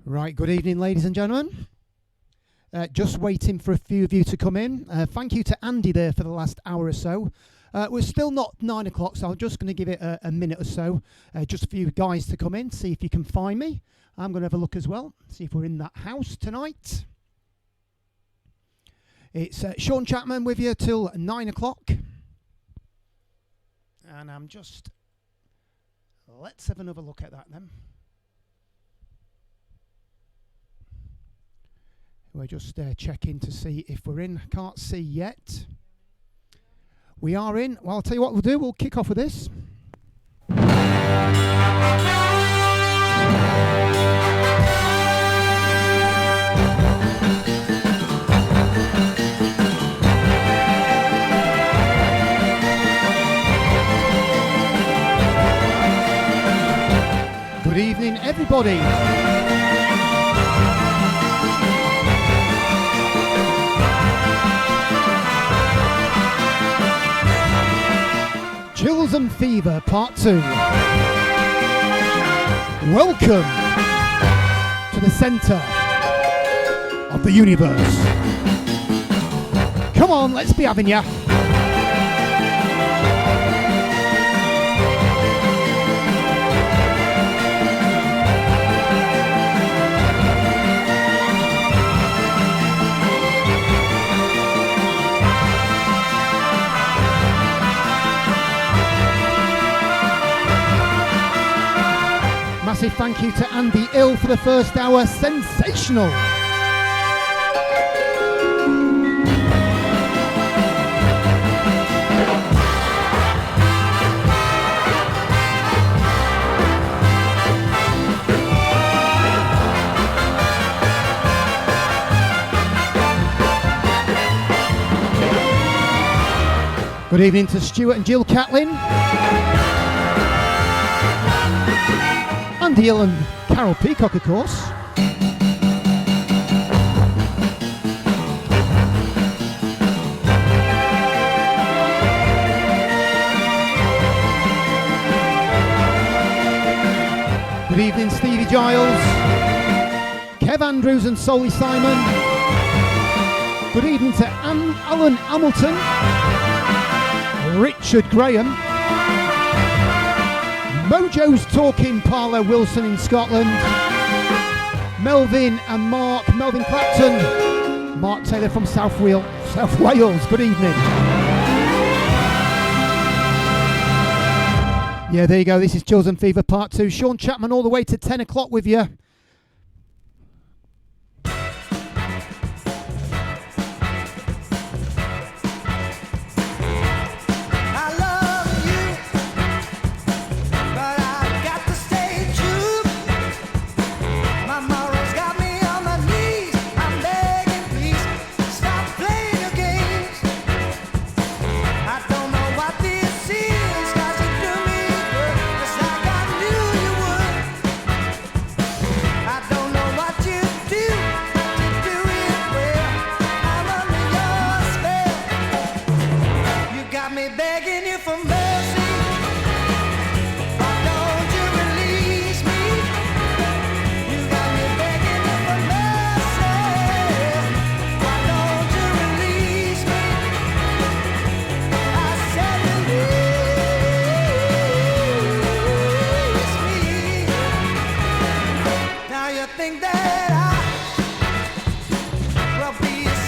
Right, good evening, ladies and gentlemen. Just waiting for a few of you to come in. Thank you to Andy there for the last hour or so. We're still not 9 o'clock, so I'm just going to give it a minute or so, just for you guys to come in, see if you can find me. I'm going to have a look as well, see if we're in that house tonight. It's Sean Chapman with you till 9 o'clock. And I'm just... Let's have another look at that then. We're just checking to see if we're in. Can't see yet. We are in. Well, I'll tell you what we'll do. We'll kick off with this. Good evening, everybody. Chills and Fever Part 2. Welcome to the center of the universe. Come on, let's be having ya. Massive thank you to Andy Ill for the first hour. Sensational. Good evening to Stuart and Jill Catlin. Andy Hill and Carol Peacock, of course. Good evening, Stevie Giles, Kev Andrews and Solly Simon. Good evening to Alan Hamilton, Richard Graham, Mojo's Talking Parlour Wilson in Scotland, Melvin and Mark, Melvin Clapton, Mark Taylor from South Wales, good evening. Yeah, there you go, this is Chills and Fever Part 2. Sean Chapman all the way to 10 o'clock with you.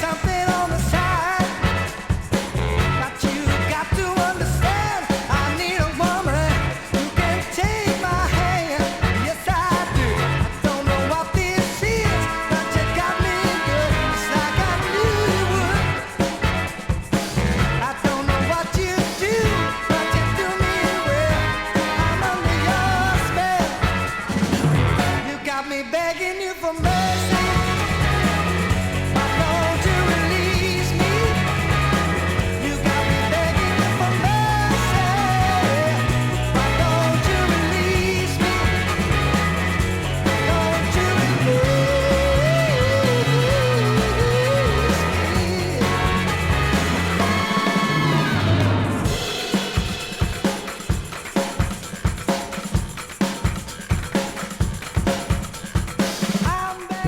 Something on the side that you got to understand.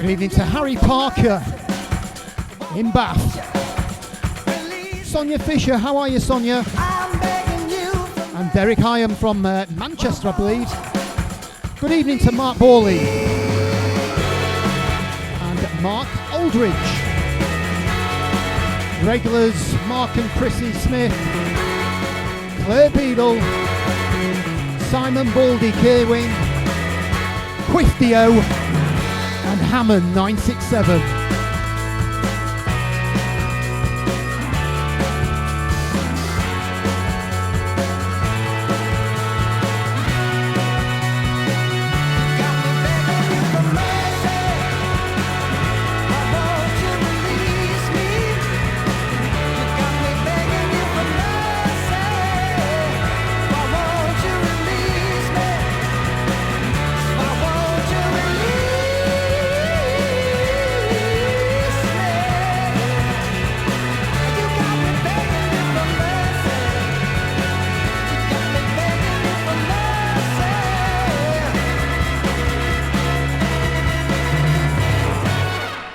Good evening to Harry Parker in Bath. Sonia Fisher, how are you, Sonia? And Derek Hyam from Manchester, I believe. Good evening to Mark Borley and Mark Aldridge. Regulars Mark and Chrissy Smith, Claire Beadle, Simon Baldy Kerwin, Quiftio and Hammond 967.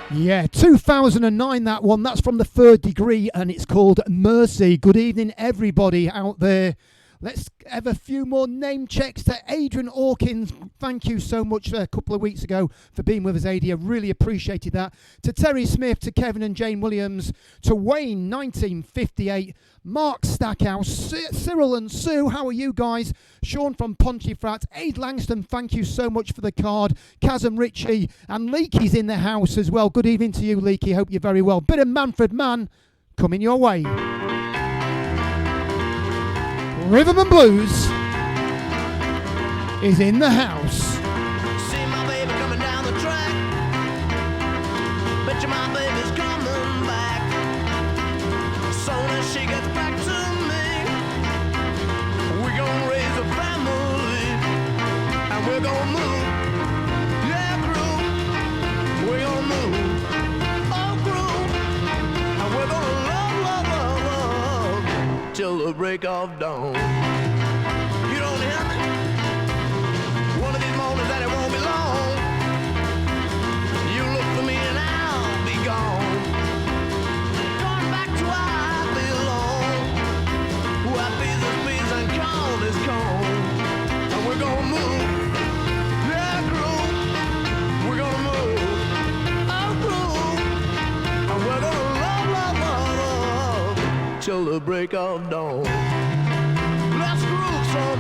Yeah, 2009 that one. That's from the Third Degree and it's called Mercy. Good evening everybody out there. Let's have a few more name checks to Adrian Hawkins. Thank you so much a couple of weeks ago for being with us, Adi. I really appreciated that. To Terry Smith, to Kevin and Jane Williams, to Wayne 1958, Mark Stackhouse, Cyril and Sue, how are you guys? Sean from Pontefract, Aid Langston, thank you so much for the card. Kazem Ritchie and Leakey's in the house as well. Good evening to you, Leakey. Hope you're very well. Bit of Manfred Mann coming your way. Rhythm and Blues is in the house. See my baby coming down the track. Bet you my baby's coming back. Soon as she gets back to me, we're gonna raise a family and we're gonna move. Yeah, crew, we're gonna move. Oh, crew, and we're gonna love till the break of dawn. You don't hear me? One of these mornings that it won't be long. You look for me and I'll be gone. Going back to where I belong. Where peace is peace and calm is calm. And we're gonna move. Yeah, crew. We're gonna move. Oh, crew. And we're gonna love till the break of dawn. Let's groove, son.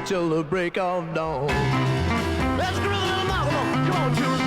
Till the break of dawn. Let's groove a little more. Come on, children.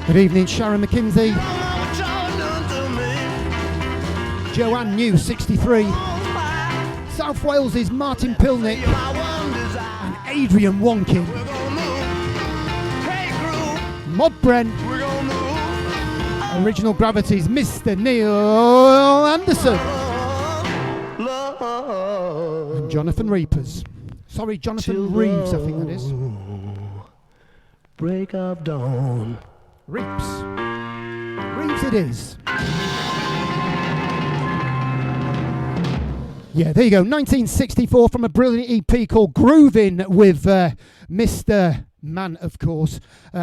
Good evening, Sharon McKinsey. Joanne New 63. South Wales' Martin Pilnick My one desire. and Adrian Wonkin. We're gonna move. Hey, groove. Mod Brent, We're gonna move. Original Gravity's Mr. Neil Anderson. Love. And Jonathan Reapers. Sorry, Jonathan Reeves, I think that is. Break of dawn. Reeves. Reeves it is. Yeah, there you go. 1964 from a brilliant EP called Groovin' with Mr. Man, of course.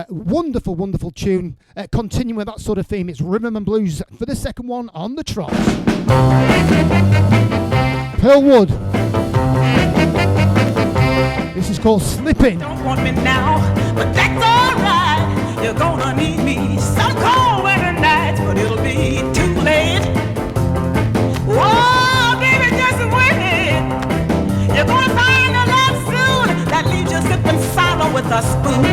Wonderful, wonderful tune. Continuing with that sort of theme, it's Rhythm and Blues for the second one on the trot. Pearl Wood. This is called Slippin'. Don't want me now, but that's alright. You're gonna need me some cold winter nights, but it'll be too late. Whoa, baby, just wait. You're gonna find a love soon that leaves you sipping solo with a spoon.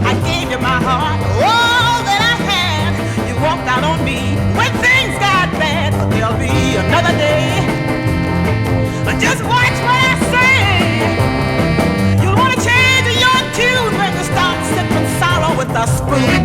I gave you my heart, all that I had. You walked out on me when things got bad, but there'll be another day. Just watch what I say. You'll want to change your tune when you start sipping sorrow with a spoon.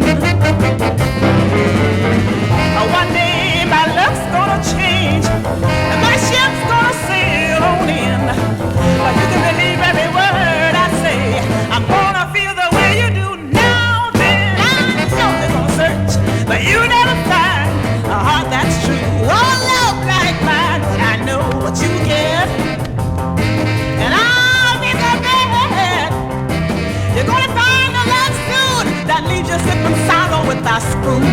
One day my luck's gonna change and my ship's gonna sail on in. But you can believe every word I say. I'm gonna feel the way you do now. Then I know they're gonna search, but you never find a heart that's true. Oh, love like mine, but I know what you get. And I'll be so bad. You're gonna find a love soon that leaves you sipping sorrow with a spoon.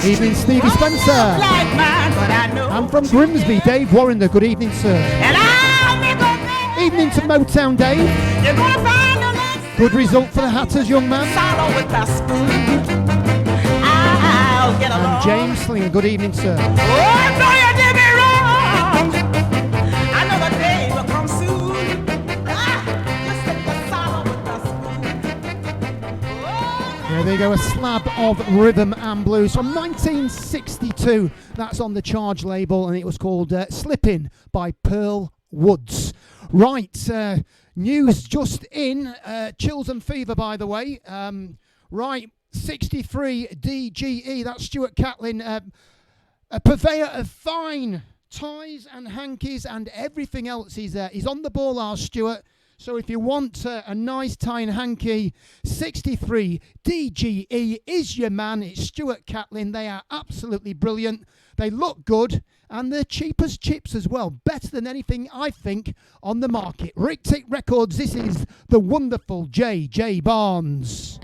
Evening, Stevie Spencer. I'm from Grimsby, Dave Warrender. Good evening, sir. Evening to Motown, Dave. Good result for the Hatters, young man. And James Slinger. Good evening, sir. There you go, a slab of rhythm and blues from 1962. That's on the Charge label, and it was called Slippin' by Pearl Woods. Right, news just in. Chills and Fever, by the way. Right, 63 DGE, that's Stuart Catlin, a purveyor of fine ties and hankies and everything else. He's on the ball, our Stuart. So if you want a nice tie and hanky, 63 DGE is your man. It's Stuart Catlin. They are absolutely brilliant. They look good, and they're cheap as chips as well. Better than anything, I think, on the market. Rick Tick Records, this is the wonderful J.J. Barnes.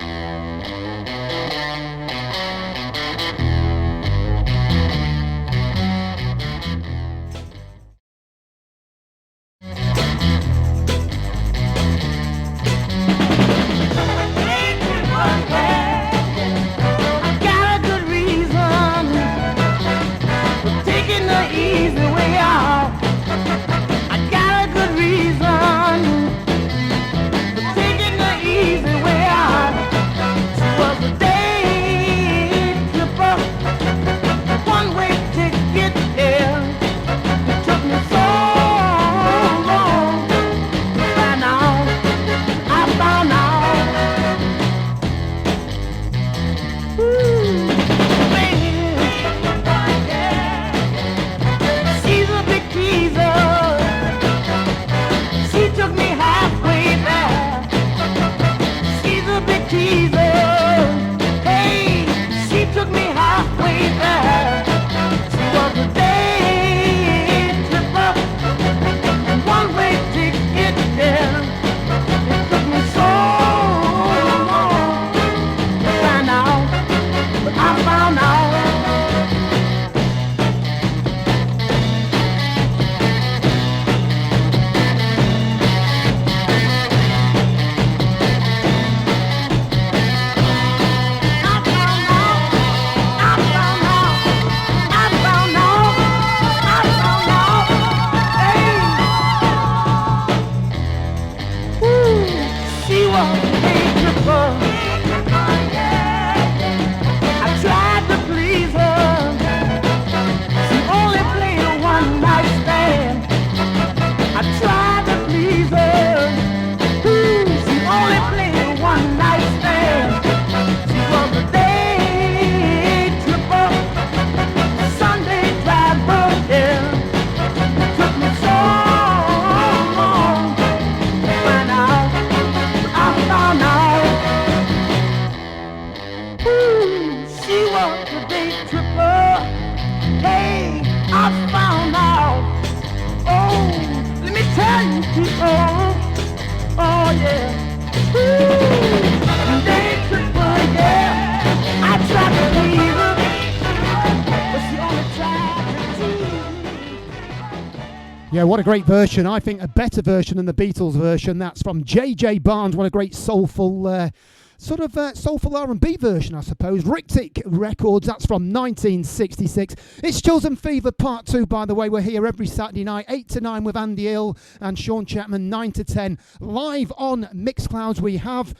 Yeah, what a great version. I think a better version than the Beatles version. That's from J.J. Barnes. What a great soulful, soulful R&B version, I suppose. Rictic Records, that's from 1966. It's Chosen Fever Part 2, by the way. We're here every Saturday night, 8 to 9 with Andy Hill and Sean Chapman, 9 to 10. Live on Mixclouds. We have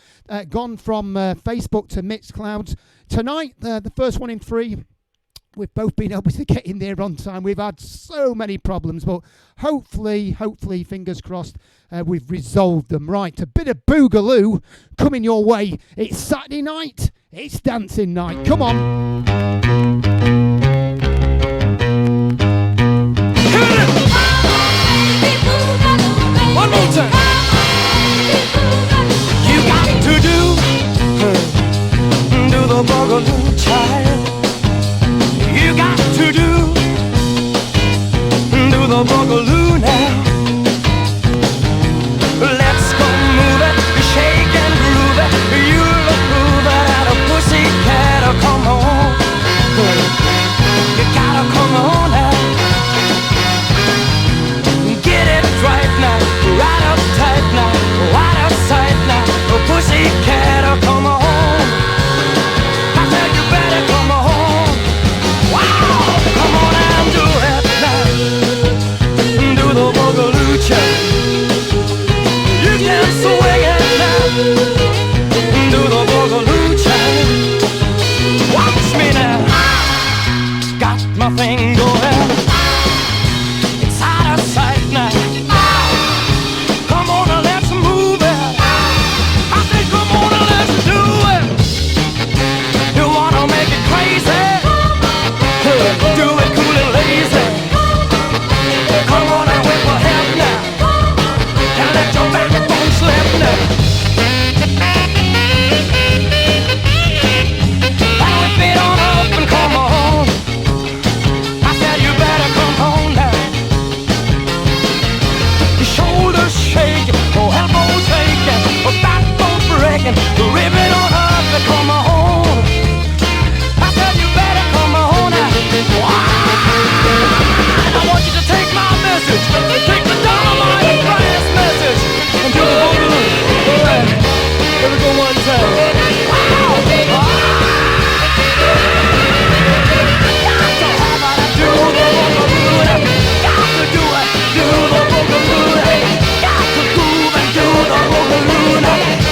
gone from Facebook to Mixclouds. Tonight, the first one in 3. We've both been able to get in there on time. We've had so many problems, but hopefully, fingers crossed, we've resolved them. Right, a bit of Boogaloo coming your way. It's Saturday night. It's dancing night. Come on. One more time. You got to do the Boogaloo, child. You got to do the Boogaloo now. Let's go move it, shake and groove it. You look groove it at a pussycat. Oh, come on, you gotta come on now. Get it right now, right up tight now, right out sight now. Oh, pussycat, oh, come on. I tell you better come on. Wow, come on and do it now. Do the Boogaloo child. You can swing it now. Do the Boogaloo child. Watch me now. Got my thing going. It's out of sight now. Come on and let's move it. I say come on and let's do it. You wanna make it crazy? Do it cool and lazy. Come on and whip a head now. And let your backbone slip now. And whip it on up and come on. I said you better come on now. Your shoulders shaking, oh elbows aching, oh backbone breaking, rip it on up and come on. I said you better come on now. I want you to take my message, take the dynamite and brass message, and do the Boogaloo. Alright, here we go one time. Wow! Got to have it, do the Boogaloo. Got to do it, do the Boogaloo. Got to groove and do the Boogaloo.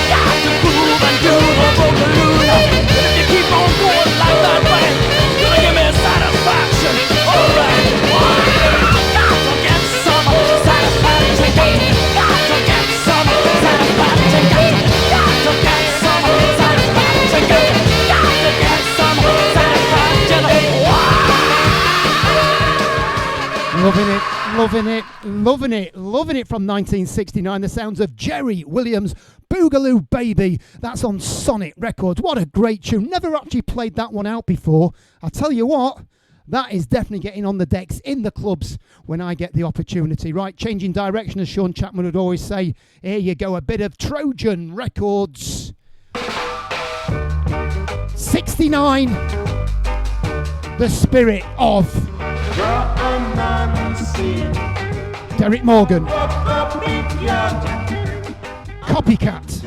Got to groove and do the Boogaloo. If you keep on going like that, man, you're gonna give me satisfaction. Alright, got to get some satisfaction. Got to get some satisfaction. Got to get some satisfaction. Got to get some satisfaction. Loving it, loving it, loving it, loving it from 1969. The sounds of Jerry Williams, Boogaloo Baby. That's on Sonic Records. What a great tune. Never actually played that one out before. I'll tell you what, that is definitely getting on the decks in the clubs when I get the opportunity. Right, changing direction, as Sean Chapman would always say. Here you go, a bit of Trojan Records. 69, the spirit of Derek Morgan. Copycat.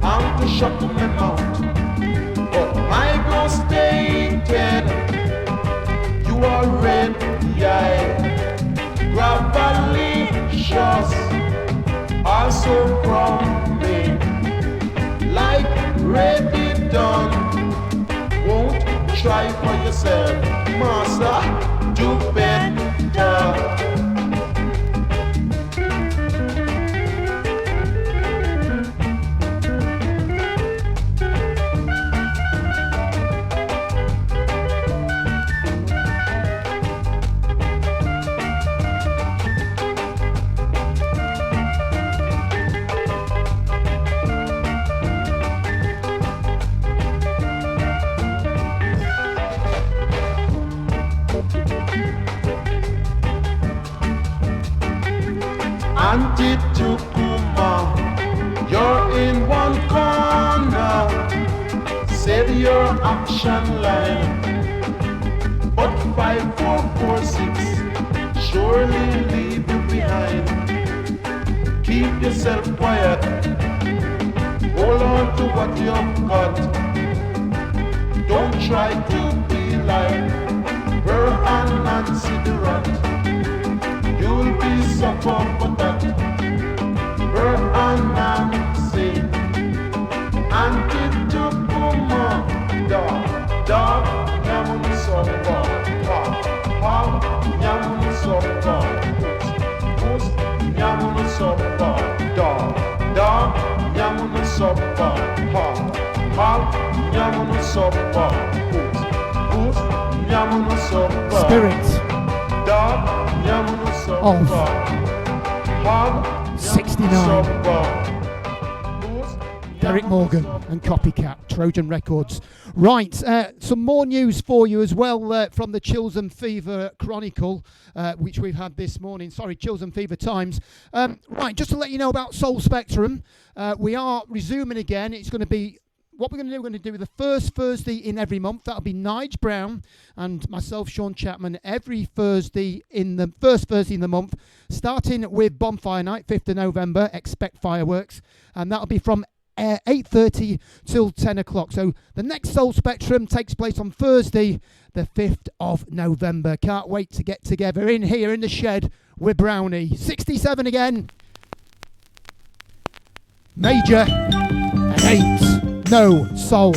I'm to shut my mouth, but my girl stated you are red, yeah, gravelicious, also from me, like ready done. Won't try for yourself, master, do better. Antitukuma, you're in one corner. Save your action line. But 5446 surely leave you behind. Keep yourself quiet. Hold on to what you've got. Don't try to be like her and Nancy the Rat. You'll be suffer for that. Her and Nancy. Antitukuma, dog, yamun suffer. Ha, yamun suffer. Goose, yamun suffer. Dog, yamun suffer. Ha, yamun suffer. Goose, yamun suffer. Spirit Dog, yamun suffer. Ha, 69. Derek Morgan and Copycat, Trojan Records. Right, some more news for you as well from the Chills and Fever Chronicle, which we've had this morning. Sorry, Chills and Fever Times. Right, just to let you know about Soul Spectrum, we are resuming again. It's going to be, what we're going to do the first Thursday in every month. That'll be Nige Brown and myself, Sean Chapman, every Thursday in the first Thursday in the month, starting with Bonfire Night, 5th of November. Expect fireworks, and that'll be from 8:30 till 10 o'clock. So the next Soul Spectrum takes place on Thursday, the 5th of November. Can't wait to get together in here in the shed with Brownie. 67 again. Major and 8. No Soul.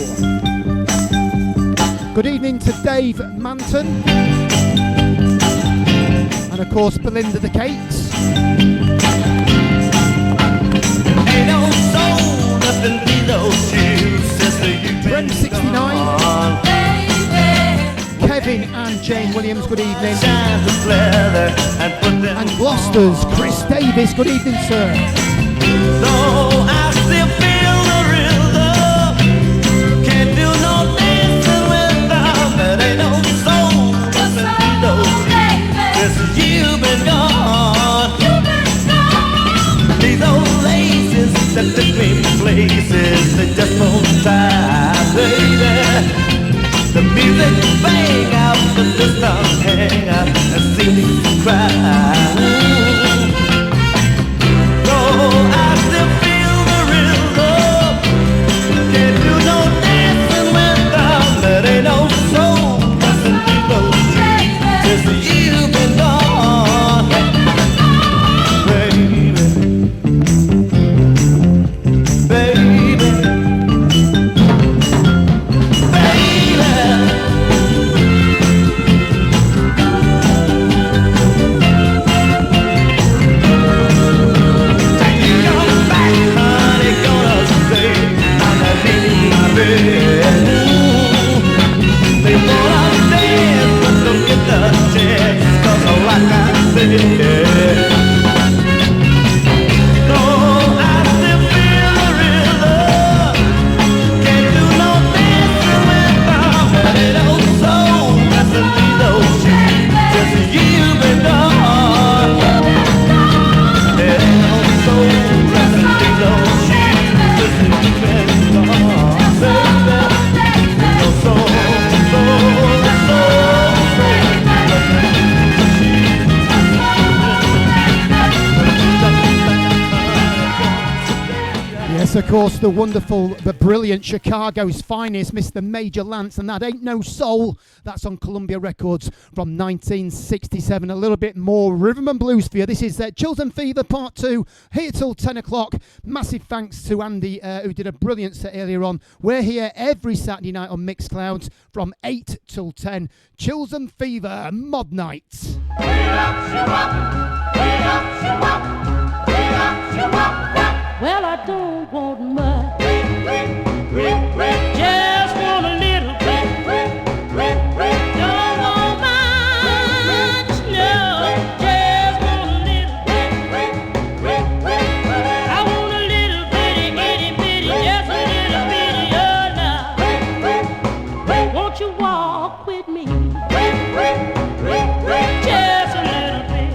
Good evening to Dave Manton. And of course Belinda the Cakes. Ain't no soul. Brent 69, Kevin and Jane Williams, good evening. And Gloucester's Chris Davis, good evening, sir. Though I still feel the rhythm, can't do no dancing without it. Ain't no soul, since you've been gone. These old laces that took me places, they just won't tie, baby. The music bang out, the system hang out, and see me cry. Oh, I still feel the rhythm. Can't do no dancing without it. Ain't no soul, nothing to go since you've been gone, baby. Of course, the wonderful, the brilliant Chicago's finest, Mr. Major Lance, and that Ain't No Soul. That's on Columbia Records from 1967. A little bit more rhythm and blues for you. This is Chills and Fever Part 2, here till 10 o'clock. Massive thanks to Andy, who did a brilliant set earlier on. We're here every Saturday night on Mixcloud from 8 till 10. Chills and Fever Mod Night. Well, I don't want much, just want a little bit. Don't want much, no, just want a little bit. I want a little bitty, itty bitty, just a little bitty of love. Won't you walk with me? Just a little bit.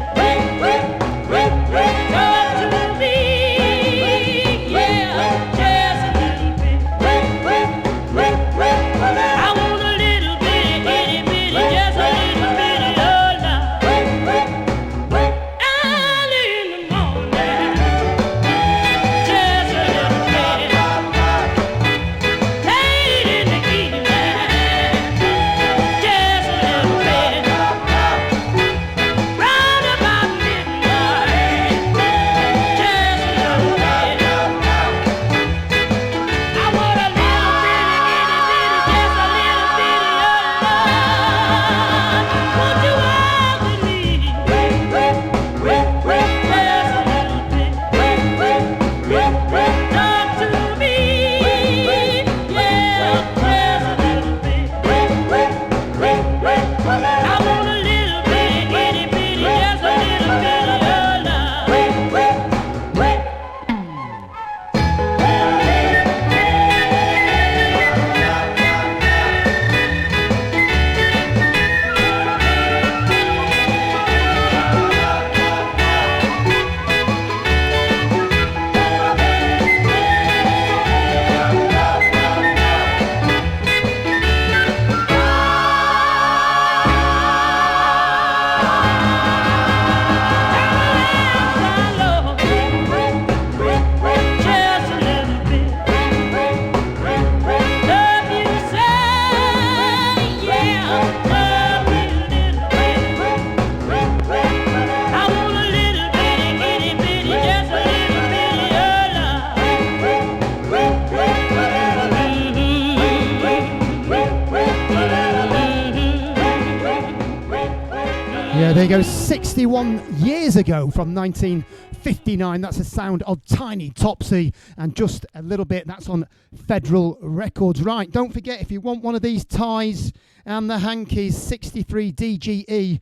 Yeah, there you go. 61 years ago from 1959. That's the sound of Tiny Topsy. And just a little bit, that's on Federal Records. Right, don't forget, if you want one of these ties and the hankies, 63 DGE.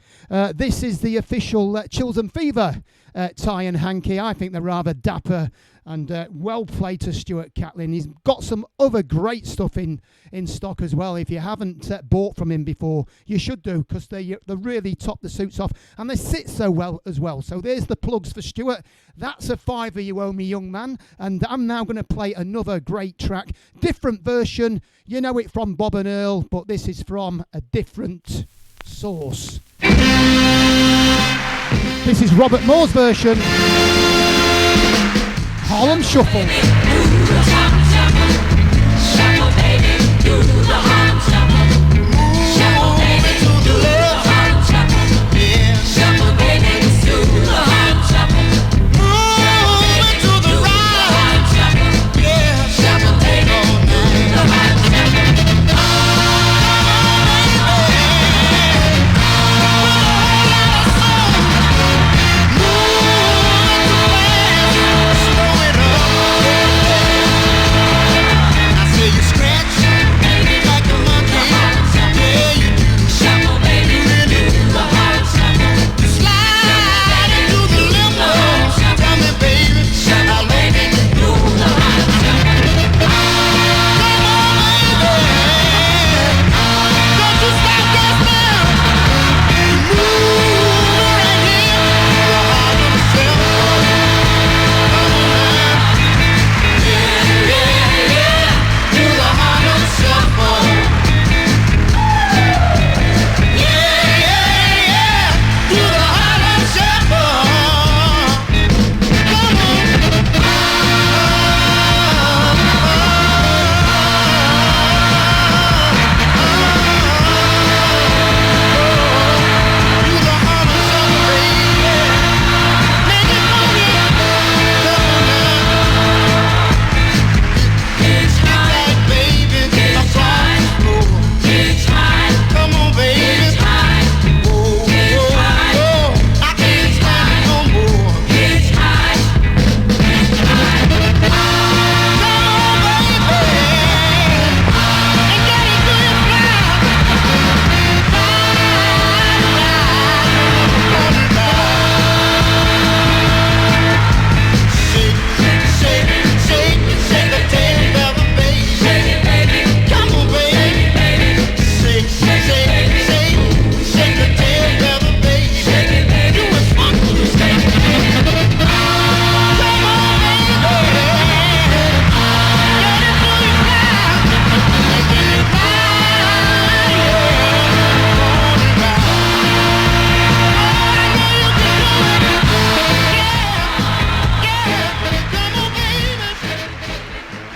This is the official Chills and Fever tie and hanky. I think they're rather dapper. And well played to Stuart Catlin. He's got some other great stuff in stock as well. If you haven't bought from him before, you should do, because they really top the suits off. And they sit so well as well. So there's the plugs for Stuart. That's a fiver you owe me, young man. And I'm now going to play another great track. Different version. You know it from Bob and Earl, but this is from a different source. This is Robert Moore's version. Harlem Shuffle. Shuffle, baby, do the Harlem Shuffle. Shuffle, baby, do the Harlem Shuffle. Shuffle, baby, do the Harlem Shuffle. Move it to the right. Shuffle, baby, do the Harlem Shuffle.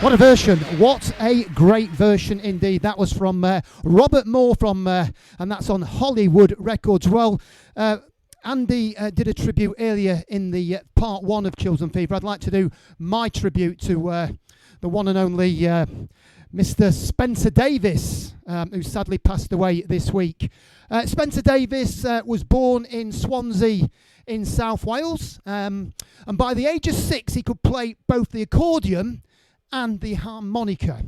What a version. What a great version indeed. That was from Robert Moore and that's on Hollywood Records. Well, Andy did a tribute earlier in the part one of Chills and Fever. I'd like to do my tribute to the one and only Mr. Spencer Davis, who sadly passed away this week. Spencer Davis was born in Swansea in South Wales, and by the age of 6 he could play both the accordion and the harmonica.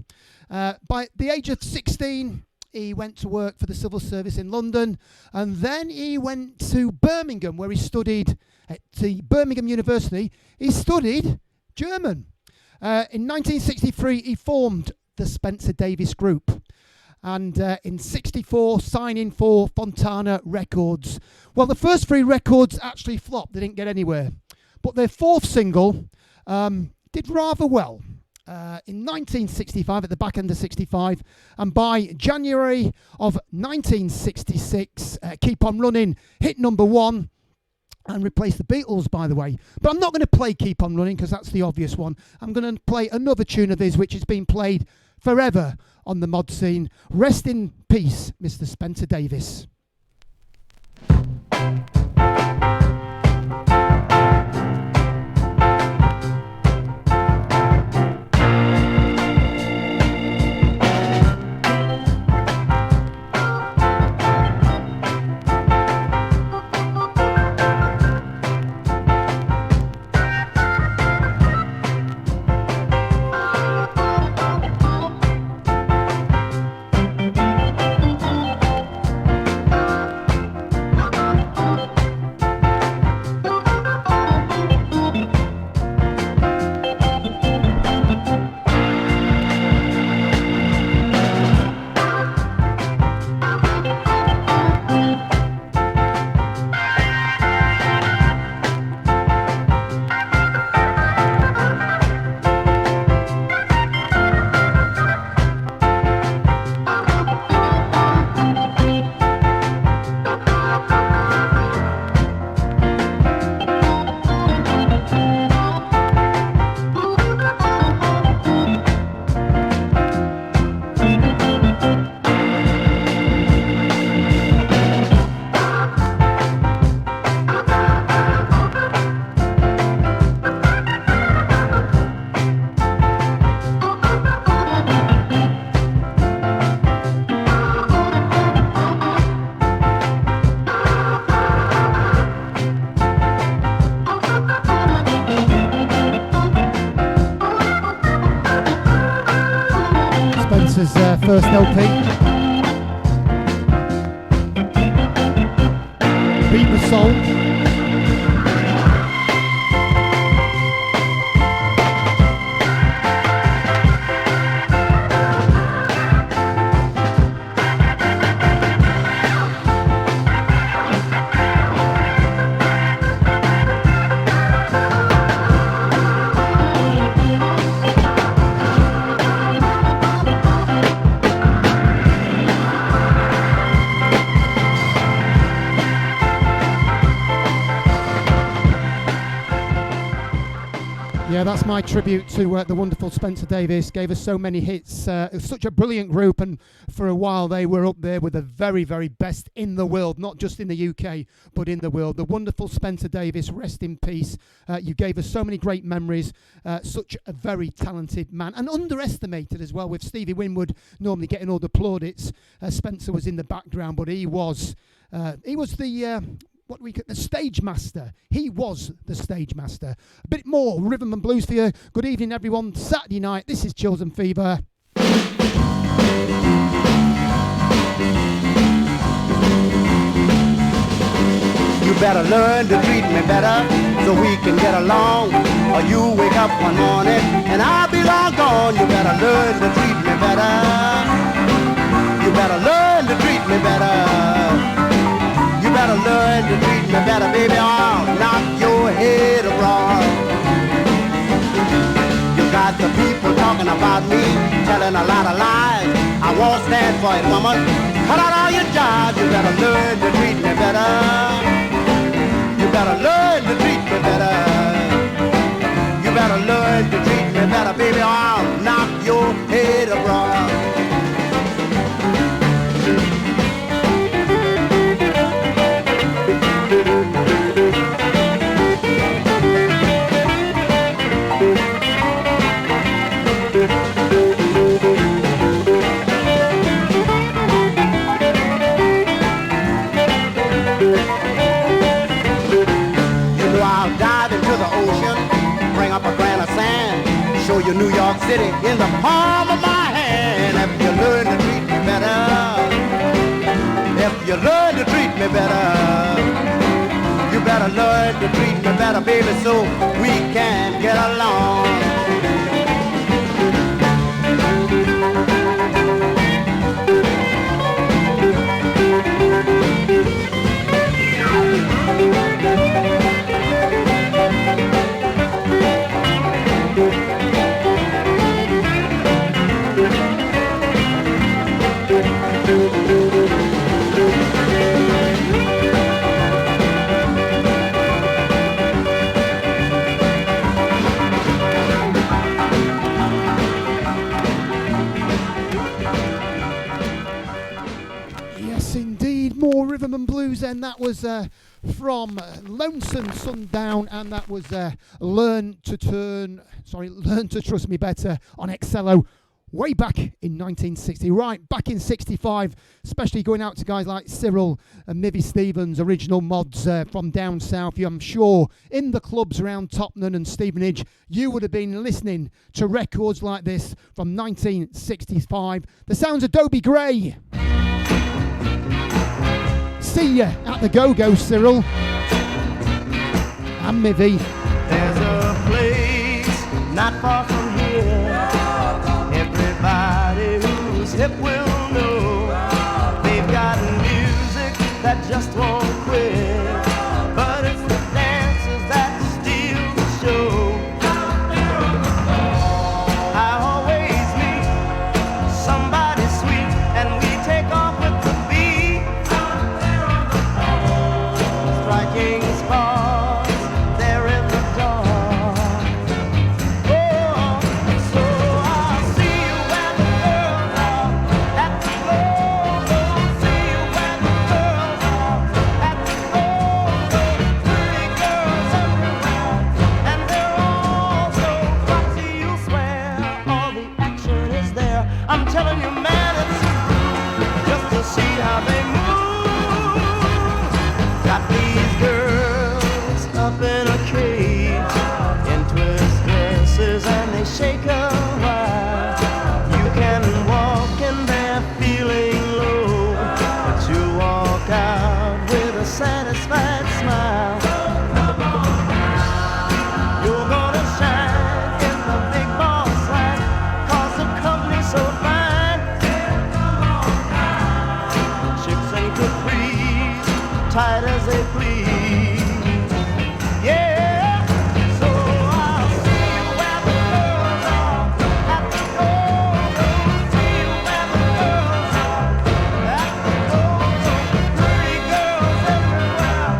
By the age of 16 he went to work for the civil service in London, and then he went to Birmingham, where he studied at the Birmingham University. He studied German. In 1963 he formed the Spencer Davis Group, and in 64 signing for Fontana Records. Well, the first 3 records actually flopped. They didn't get anywhere, but their 4th single did rather well. In 1965, at the back end of 65, and by January of 1966, Keep On Running hit number 1 and replaced the Beatles, by the way. But I'm not going to play Keep On Running because that's the obvious one. I'm going to play another tune of his which has been played forever on the mod scene. Rest in peace, Mr. Spencer Davis. first LP. Beat the Soul. Yeah, that's my tribute to the wonderful Spencer Davis. Gave us so many hits. Such a brilliant group, and for a while they were up there with the very, very best in the world, not just in the UK, but in the world. The wonderful Spencer Davis, rest in peace. You gave us so many great memories. Such a very talented man, and underestimated as well, with Stevie Winwood normally getting all the plaudits. Spencer was in the background, but he was the stage master. He was the stage master. A bit more rhythm and blues for you. Good evening, everyone. Saturday night. This is Chills and Fever. You better learn to treat me better so we can get along. Or you wake up one morning and I'll be long gone. You better learn to treat me better. You better learn to treat me better. You better learn to treat me better, baby, or I'll knock your head abroad. You got the people talking about me, telling a lot of lies. I won't stand for it, woman. Cut out all your jobs. You better learn to treat me better. You better learn to treat me better. You better learn to treat me better, baby, or I'll knock your head abroad. Show you New York City in the palm of my hand. If you learn to treat me better, if you learn to treat me better, you better learn to treat me better, baby, so we can get along. Rhythm and Blues, and that was from Lonesome Sundown, and that was Learn to Trust Me Better on Excello way back in 1960. Right, back in 65, especially going out to guys like Cyril and Mivy Stevens, original mods from down south. I'm sure in the clubs around Tottenham and Stevenage, you would have been listening to records like this from 1965. The sounds of Dobie Gray. See ya at the Go-Go, Cyril and Mivy. There's a place not far from here. Everybody who's hip will know. They've got music that just won't quit. But it's the dancers that steal the show. I always meet somebody sweet and we take off with the beat. Striking sparks there in the dark. Oh, so I'll see you where the girls are at bright smile. You're gonna shine in the big boss light, 'cause the company's so fine. Chicks ain't good freeze, tight as they please. Yeah, so I'll see you where the girls are at the go-go. See you where the girls are at the go-go. Pretty girls everywhere,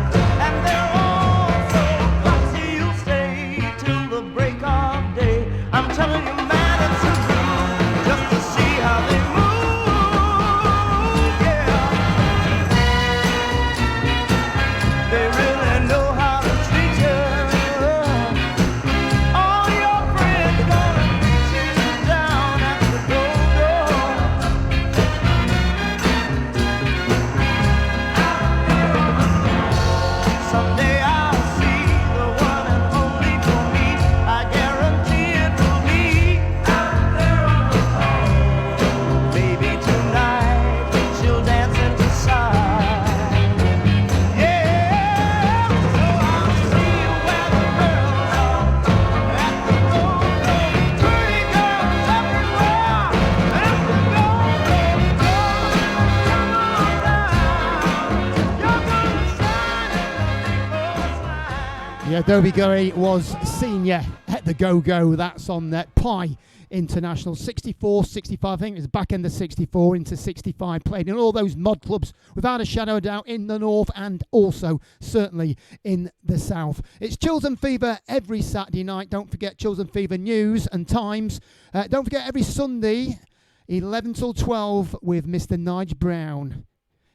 and they're all so foxy. You'll stay till the break of day. I'm telling you, man, it's a dream just to see how they move. Yeah, they really know how to treat you. All your friends gonna meet you down at the go-go. Someday I'll see the one and only for me. I guarantee it will be out there on the floor. Maybe tonight she'll dance into sight. Yeah, so I'll see you where the girls are at the go-go. Pretty girls everywhere at the go-go. Come on down, you're gonna shine in the big boss light. Yeah, Dobie Gurry was senior at the Go-Go. That's on that Pi International. 64, 65, I think it was back end of 64 into 65. Played in all those mod clubs, without a shadow of doubt, in the north and also certainly in the south. It's Chills and Fever every Saturday night. Don't forget Chills and Fever news and times. Don't forget every Sunday, 11 till 12 with Mr. Nige Brown.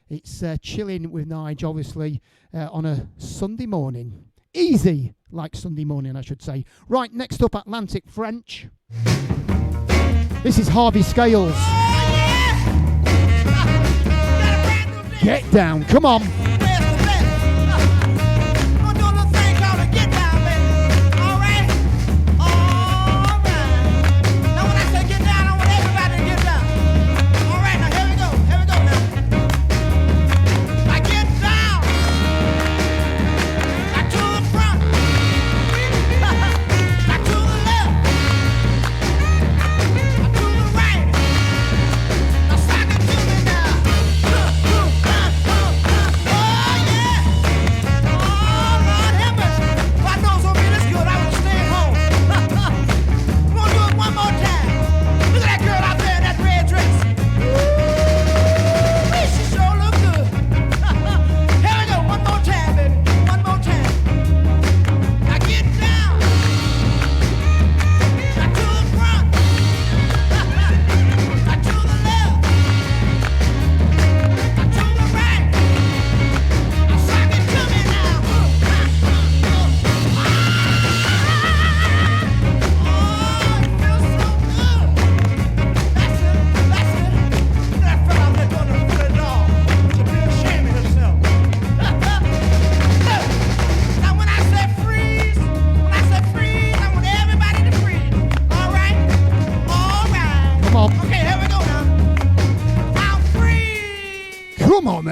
It's chilling with Nige, obviously, on a Sunday morning. Easy, like Sunday morning, I should say. Right, next up, Atlantic French. This is Harvey Scales. Get down, come on.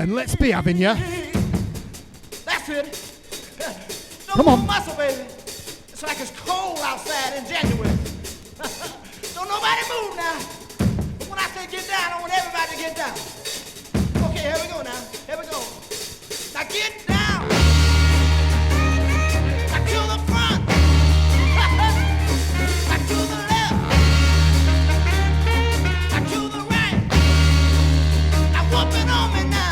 Let's be having you. That's it. Come on. Muscle, baby. It's like it's cold outside in January. Don't nobody move now. But when I say get down, I want everybody to get down. Okay, here we go now. Here we go. Now get down. Now to the front. Now to the left. Now to the right. Now whoop it on me now.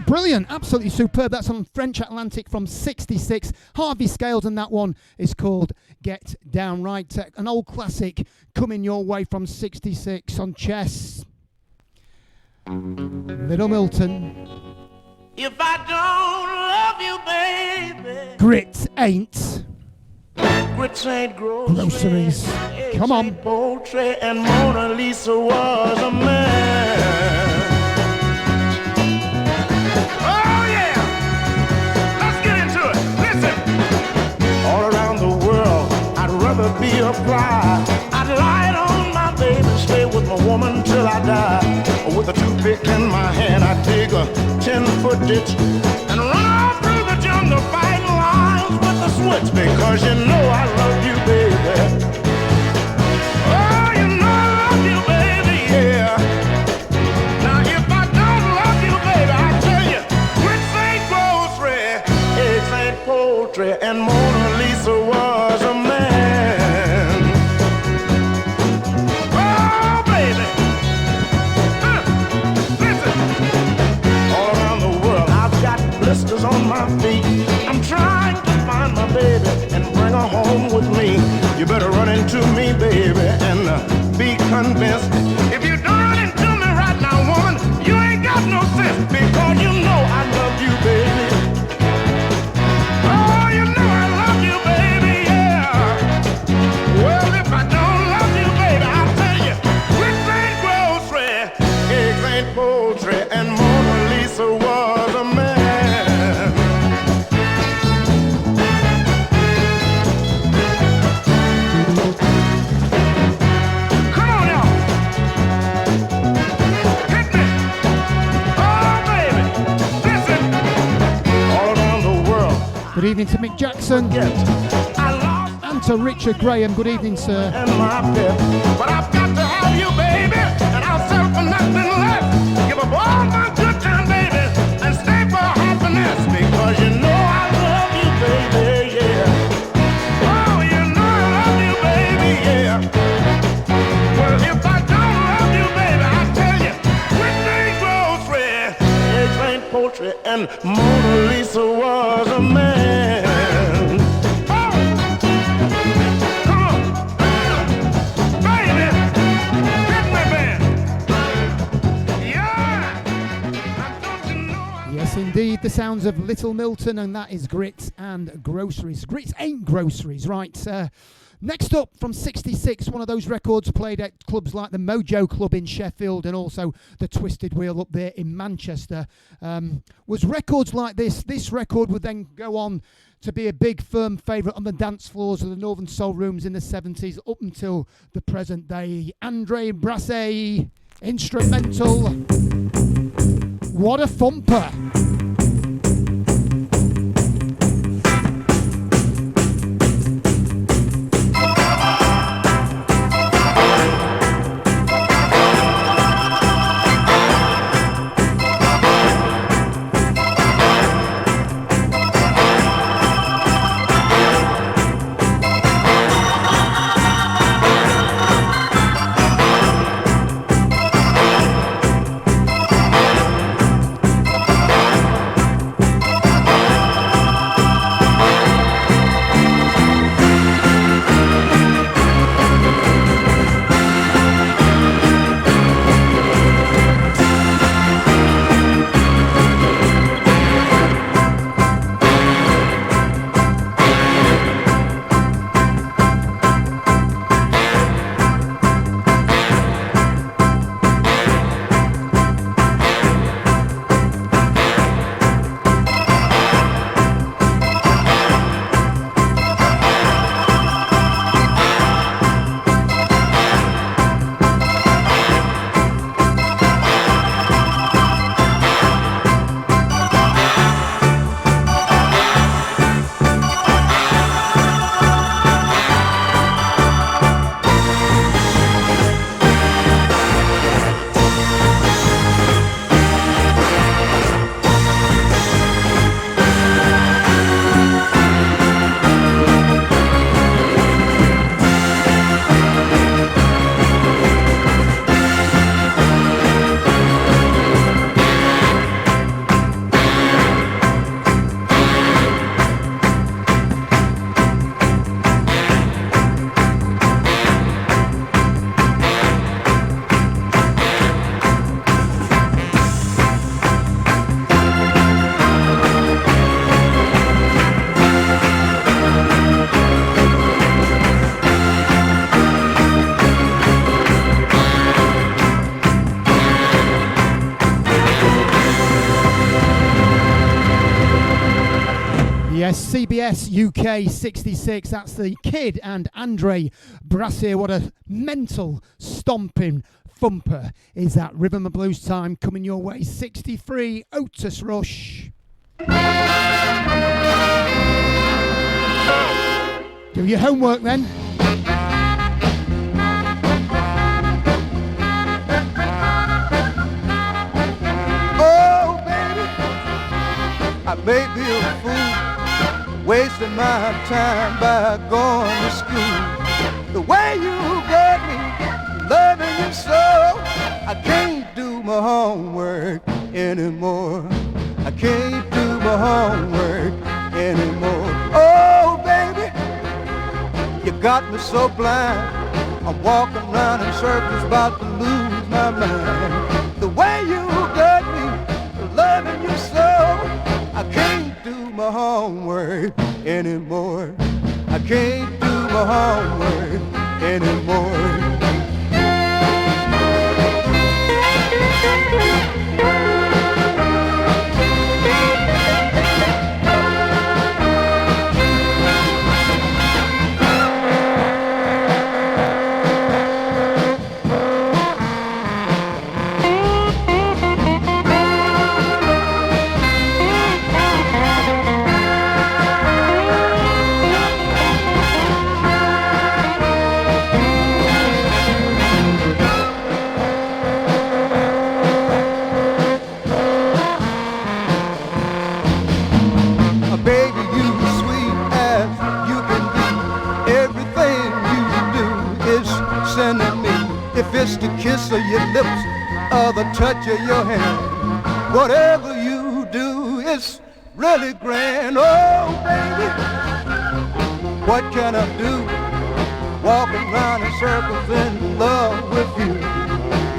brilliant, absolutely superb. That's on French Atlantic from 66. Harvey Scales, and that one is called Get Down Right. An old classic coming your way from 66 on Chess. Little Milton. If I don't love you, baby, Grits ain't grits ain't groceries. groceries. Come on. Ain't poultry, and Mona Lisa was a man. Oh yeah, let's get into it. Listen, all around the world, I'd rather be a fly. I'd lie on my baby, stay with my woman till I die. With a toothpick in my hand, I dig a 10-foot ditch and run off through the jungle, fighting lions with the switch, because you know I love you, baby. Oh, you know I love you, baby, yeah. Now if I don't love you, baby, I tell you, grits ain't grocery, eggs ain't poultry, and Mona Lisa was a man. Oh, baby. Blisters on my feet. I'm trying to find my baby and bring her home with me. You better run into me, baby, and be convinced. If you don't run into me right now, woman, you ain't got no sense, because you know I love you, baby. Oh, you know I love you, baby, yeah. Well, if I don't love you, baby, I'll tell you, grits ain't grocery, eggs ain't poultry, and Mona Lisa was a man. Good evening to Mick Jackson and to Richard Graham. Good evening, sir. And my pet. But I've got to have you, baby, and I'll sell for nothing less. Give up all my good time, baby, and stay for happiness, because you know I love you, baby, yeah. Oh, you know I love you, baby, yeah. Well, if I don't love you, baby, I tell you, grits ain't grocery, eggs ain't poultry, and Mona Lisa was a man. Indeed, the sounds of Little Milton, and that is Grits and Groceries. Grits ain't groceries, right? Next up, from 66, one of those records played at clubs like the Mojo Club in Sheffield and also the Twisted Wheel up there in Manchester, was records like this. This record would then go on to be a big, firm favourite on the dance floors of the Northern Soul rooms in the 70s up until the present day. Andre Brassais, instrumental. What a thumper! Yes, CBS UK 66. That's the Kid and Andre Brassier. What a mental stomping thumper is that. Rhythm and Blues Time coming your way. 63, Otis Rush. Do your homework then. Oh, baby, I may be a fool, wasting my time by going to school. The way you got me, loving you so, I can't do my homework anymore. I can't do my homework anymore. Oh, baby, you got me so blind. I'm walking around in circles, about to lose my mind. The way you got me, loving you so, I can't do my homework anymore. I can't do my homework anymore. If it's the kiss of your lips or the touch of your hand, whatever you do, it's really grand. Oh, baby, what can I do? Walking around in circles in love with you.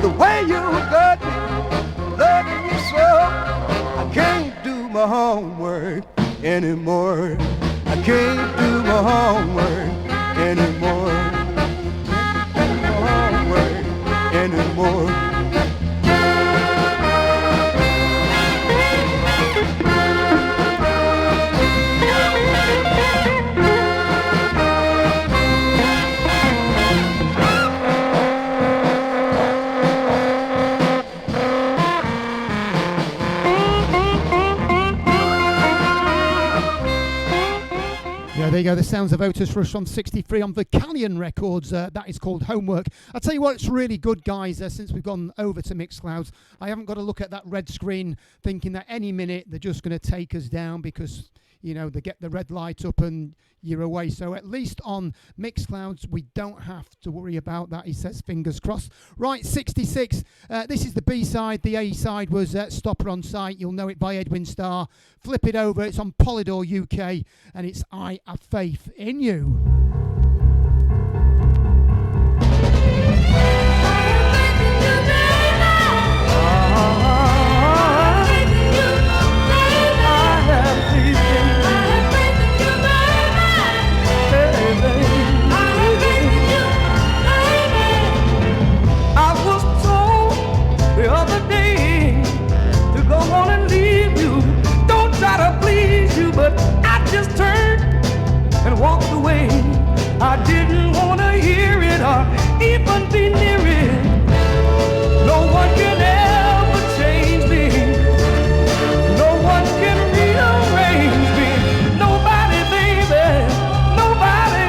The way you got me, loving you so, I can't do my homework anymore. I can't do my homework anymore. Anymore. Yeah, there you go. The sounds of Otis Rush on 63 on Vocalion Records. That is called Homework. I'll tell you what, it's really good, guys, since we've gone over to Mixcloud. I haven't got to look at that red screen thinking that any minute they're just going to take us down because, you know, they get the red light up and you're away. So at least on Mixclouds, we don't have to worry about that, he says, fingers crossed. Right, 66. This is the B-side. The A-side was Stopper on Sight. You'll know it by Edwin Starr. Flip it over. It's on Polydor UK, and it's I Have Faith in You. But I just turned and walked away. I didn't want to hear it or even be near it. No one can ever change me. No one can rearrange me. Nobody, baby, nobody.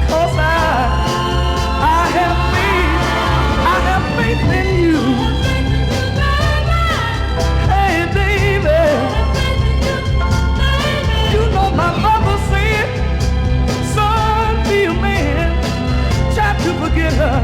'Cause I have faith in you. Hey, baby. My mother said, son, be a man, try to forget her.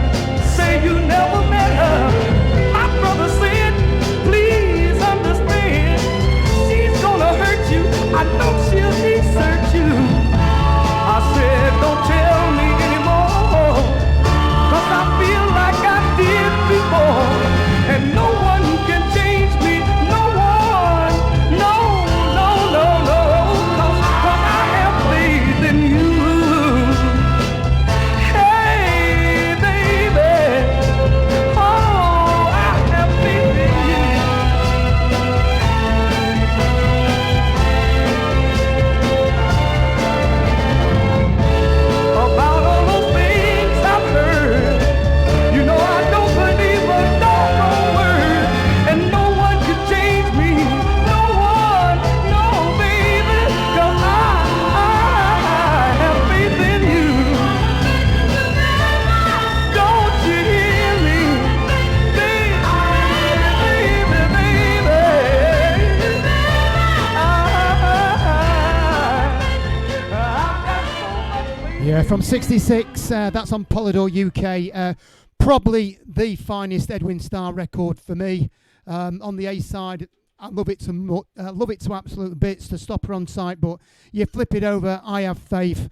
from 66, that's on Polydor UK. Probably the finest Edwin Starr record for me. On the A side, I love it to absolute bits. To Stop Her on Sight, but you flip it over, I Have Faith.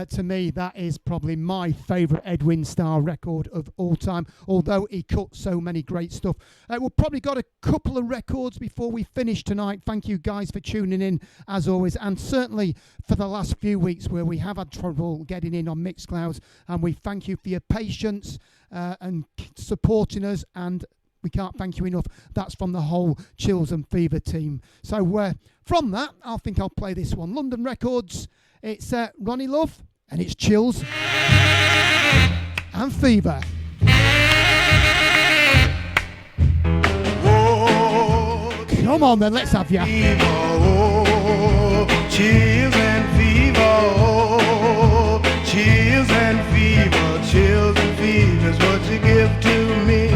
To me, that is probably my favourite Edwin Starr record of all time, although he cut so many great stuff. We've probably got a couple of records before we finish tonight. Thank you guys for tuning in, as always, and certainly for the last few weeks where we have had trouble getting in on Mixcloud, and we thank you for your patience and supporting us, and we can't thank you enough. That's from the whole Chills and Fever team. So from that, I think I'll play this one. London Records. It's Ronnie Love, and it's Chills and Fever. Oh, Come on then, let's have ya. fever, oh, chills and fever, oh, chills and fever, chills and fever is what you give to me.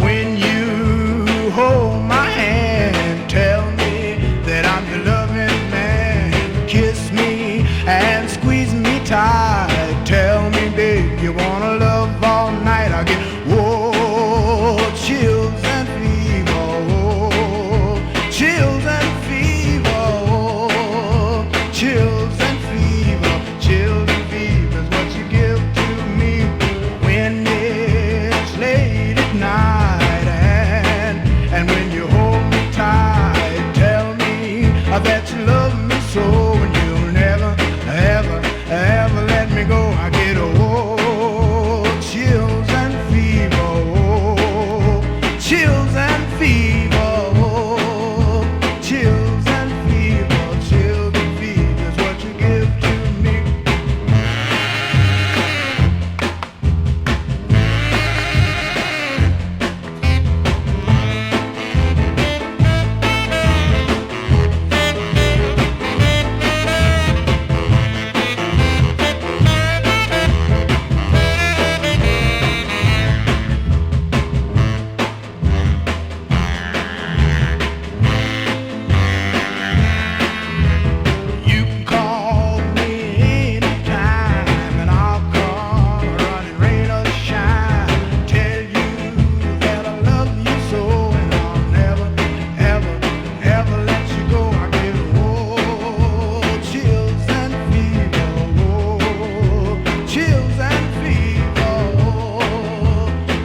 When you hold my hand, tell me that I'm your loving man. Kiss me and squeeze me tight. Tell me, babe, you wanna love all night. I get whoa, chills and fever, oh, chills and fever, oh, chills and fever, chills and fever is what you give to me when it's late at night, and when you hold me tight. Tell me that you love me so, and you'll never, ever, ever let me go. I get chills and fever, oh, chills and fever, oh, chills and fever, chills and fever is what you give to me. You can call me anytime, and I'll come running rain or shine. Tell you that I love you so, and I'll never, ever, ever let you go. I get chills and fever, oh, chills and fever, oh,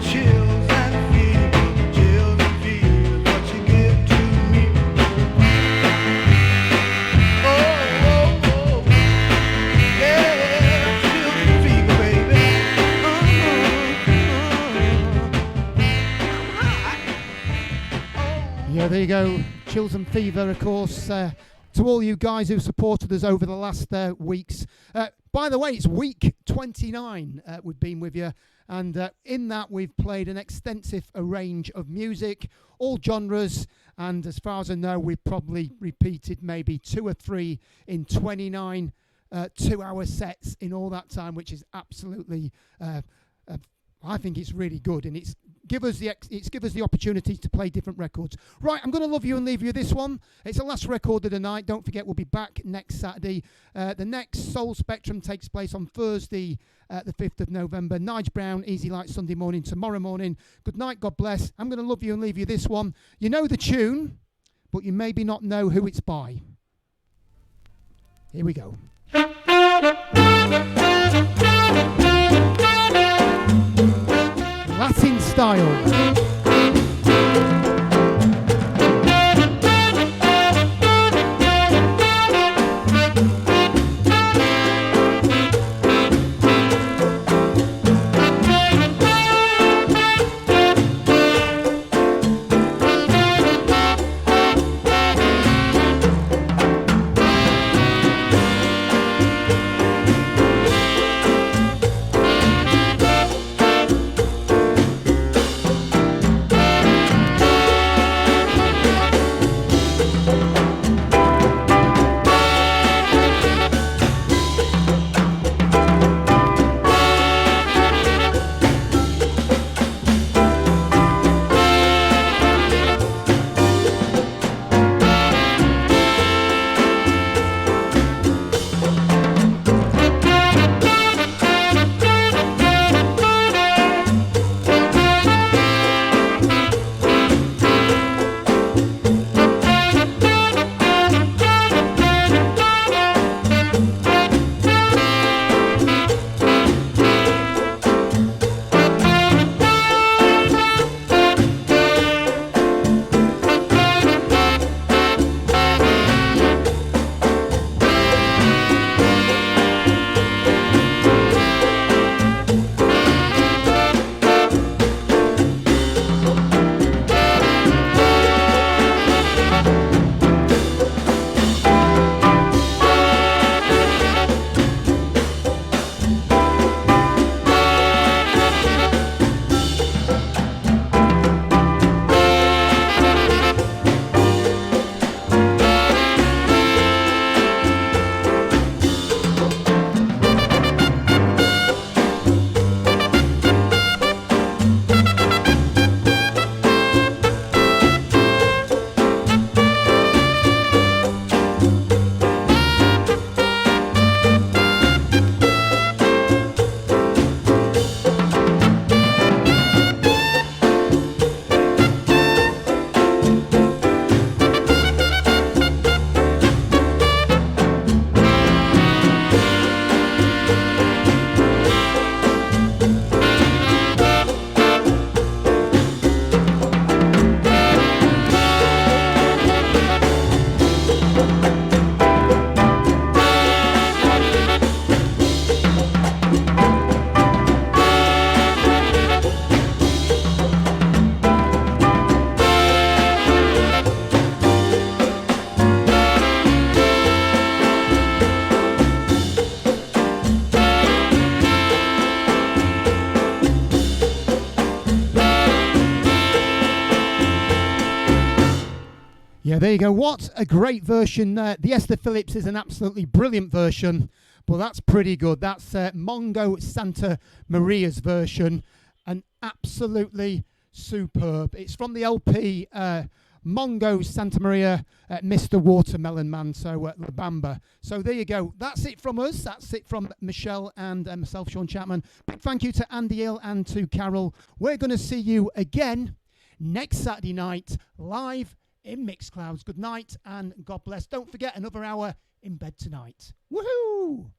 chills and fever, chills and fever is what you give to me. Oh, yeah, chills and fever, baby. Yeah, there you go. Chills and Fever, of course. To all you guys who supported us over the last weeks. By the way, it's week 29 we've been with you. And in that, we've played an extensive range of music, all genres. And as far as I know, we've probably repeated maybe 2 or 3 in 29 2-hour sets in all that time, which is absolutely, I think it's really good. And it's give us the opportunity to play different records. Right, I'm going to love you and leave you this one. It's the last record of the night. Don't forget, we'll be back next Saturday. The next Soul Spectrum takes place on Thursday, the 5th of November. Nige Brown, Easy Light Sunday morning, tomorrow morning. Good night, God bless. I'm going to love you and leave you this one. You know the tune, but you maybe not know who it's by. Here we go. Latin style. Yeah, there you go. What a great version. The Esther Phillips is an absolutely brilliant version, but that's pretty good. That's Mongo Santa Maria's version, and absolutely superb. It's from the LP Mongo Santa Maria, Mr. Watermelon Man, so La Bamba. So there you go. That's it from us. That's it from Michelle and myself, Sean Chapman. Big thank you to Andy Hill and to Carol. We're going to see you again next Saturday night, live in Mixclouds. Good night and God bless. Don't forget, another hour in bed tonight. Woohoo!